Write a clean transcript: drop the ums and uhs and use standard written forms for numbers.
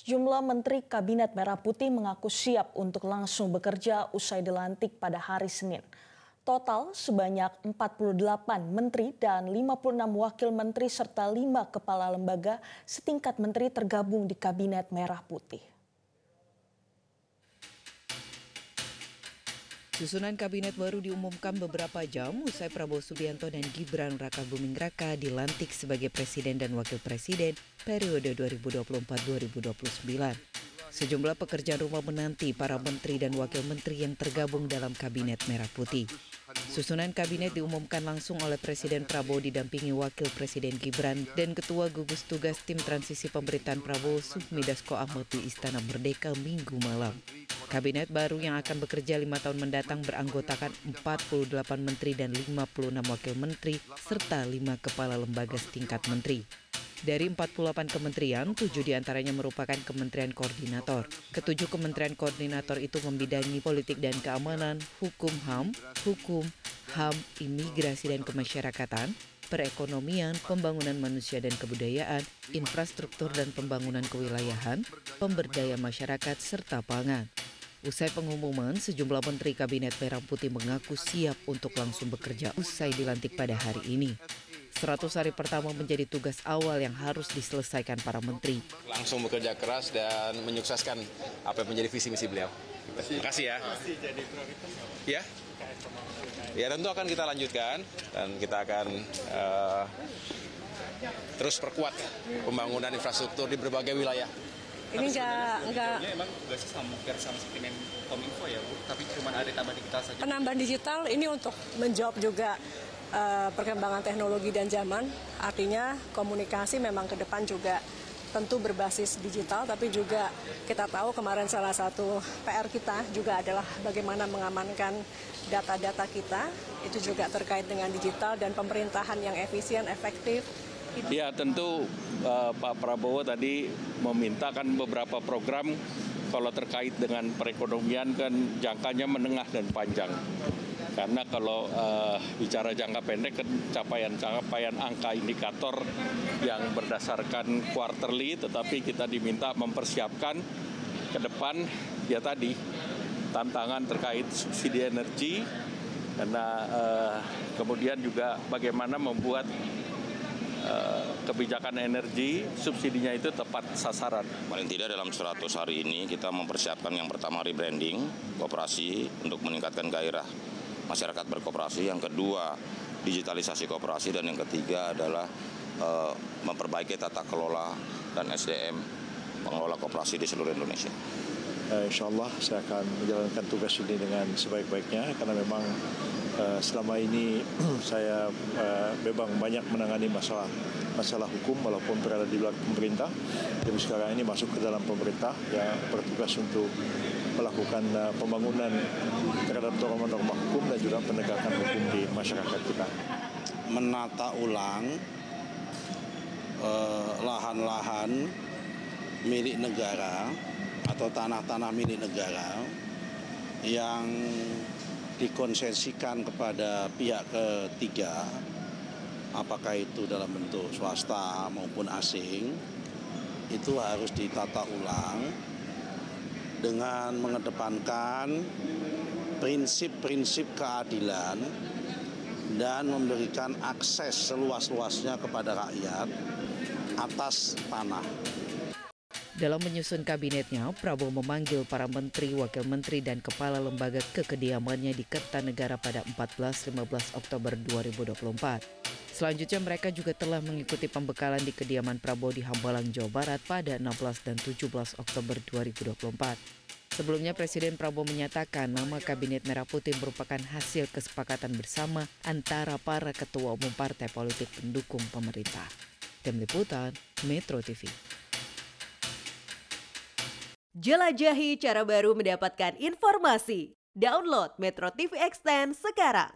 Sejumlah Menteri Kabinet Merah Putih mengaku siap untuk langsung bekerja usai dilantik pada hari Senin. Total sebanyak 48 menteri dan 56 wakil menteri serta 5 kepala lembaga setingkat menteri tergabung di Kabinet Merah Putih. Susunan kabinet baru diumumkan beberapa jam usai Prabowo Subianto dan Gibran Rakabuming-Raka dilantik sebagai presiden dan wakil presiden periode 2024-2029. Sejumlah pekerjaan rumah menanti para menteri dan wakil menteri yang tergabung dalam Kabinet Merah Putih. Susunan kabinet diumumkan langsung oleh Presiden Prabowo didampingi Wakil Presiden Gibran dan Ketua Gugus Tugas Tim Transisi Pemerintahan Prabowo Sufmi Dasko Ahmad di Istana Merdeka Minggu malam. Kabinet baru yang akan bekerja 5 tahun mendatang beranggotakan 48 menteri dan 56 wakil menteri serta 5 kepala lembaga setingkat menteri. Dari 48 kementerian, 7 diantaranya merupakan kementerian koordinator. Ketujuh kementerian koordinator itu membidangi politik dan keamanan, hukum, HAM, imigrasi dan kemasyarakatan, perekonomian, pembangunan manusia dan kebudayaan, infrastruktur dan pembangunan kewilayahan, pemberdayaan masyarakat, serta pangan. Usai pengumuman, sejumlah menteri Kabinet Merah Putih mengaku siap untuk langsung bekerja usai dilantik pada hari ini. 100 hari pertama menjadi tugas awal yang harus diselesaikan para menteri. Langsung bekerja keras dan menyukseskan apa yang menjadi visi misi beliau. Terima kasih ya. Masih jadi prioritas ya? Ya tentu akan kita lanjutkan dan kita akan terus perkuat pembangunan infrastruktur di berbagai wilayah. Ini enggak emang tugasnya sama seperti Kominfo ya Bu, tapi cuma ada tambahan digital saja. Penambahan digital ini untuk menjawab juga perkembangan teknologi dan zaman, artinya komunikasi memang ke depan juga tentu berbasis digital, tapi juga kita tahu kemarin salah satu PR kita juga adalah bagaimana mengamankan data-data kita, itu juga terkait dengan digital dan pemerintahan yang efisien, efektif. Ya tentu Pak Prabowo tadi memintakan beberapa program kalau terkait dengan perekonomian kan jangkanya menengah dan panjang. Karena kalau bicara jangka pendek kan capaian angka indikator yang berdasarkan quarterly, tetapi kita diminta mempersiapkan ke depan ya tadi tantangan terkait subsidi energi, karena kemudian juga bagaimana membuat kebijakan energi subsidinya itu tepat sasaran. Paling tidak dalam 100 hari ini kita mempersiapkan yang pertama rebranding koperasi untuk meningkatkan gairah masyarakat berkoperasi, yang kedua digitalisasi koperasi, dan yang ketiga adalah memperbaiki tata kelola dan SDM pengelola koperasi di seluruh Indonesia. Insya Allah saya akan menjalankan tugas ini dengan sebaik-baiknya karena memang selama ini saya memang banyak menangani masalah hukum walaupun berada di luar pemerintah. Jadi sekarang ini masuk ke dalam pemerintah yang bertugas untuk melakukan pembangunan terhadap norma-norma hukum dan juga penegakan hukum di masyarakat kita. Menata ulang lahan-lahan milik negara atau tanah-tanah milik negara yang dikonsesikan kepada pihak ketiga, apakah itu dalam bentuk swasta maupun asing, itu harus ditata ulang dengan mengedepankan prinsip-prinsip keadilan dan memberikan akses seluas-luasnya kepada rakyat atas tanah. Dalam menyusun kabinetnya, Prabowo memanggil para menteri, wakil menteri, dan kepala lembaga ke kediamannya di Kertanegara pada 14-15 Oktober 2024. Selanjutnya mereka juga telah mengikuti pembekalan di kediaman Prabowo di Hambalang, Jawa Barat pada 16 dan 17 Oktober 2024. Sebelumnya Presiden Prabowo menyatakan nama Kabinet Merah Putih merupakan hasil kesepakatan bersama antara para ketua umum partai politik pendukung pemerintah. Tim Liputan, Metro TV. Jelajahi cara baru mendapatkan informasi. Download Metro TV Extend sekarang.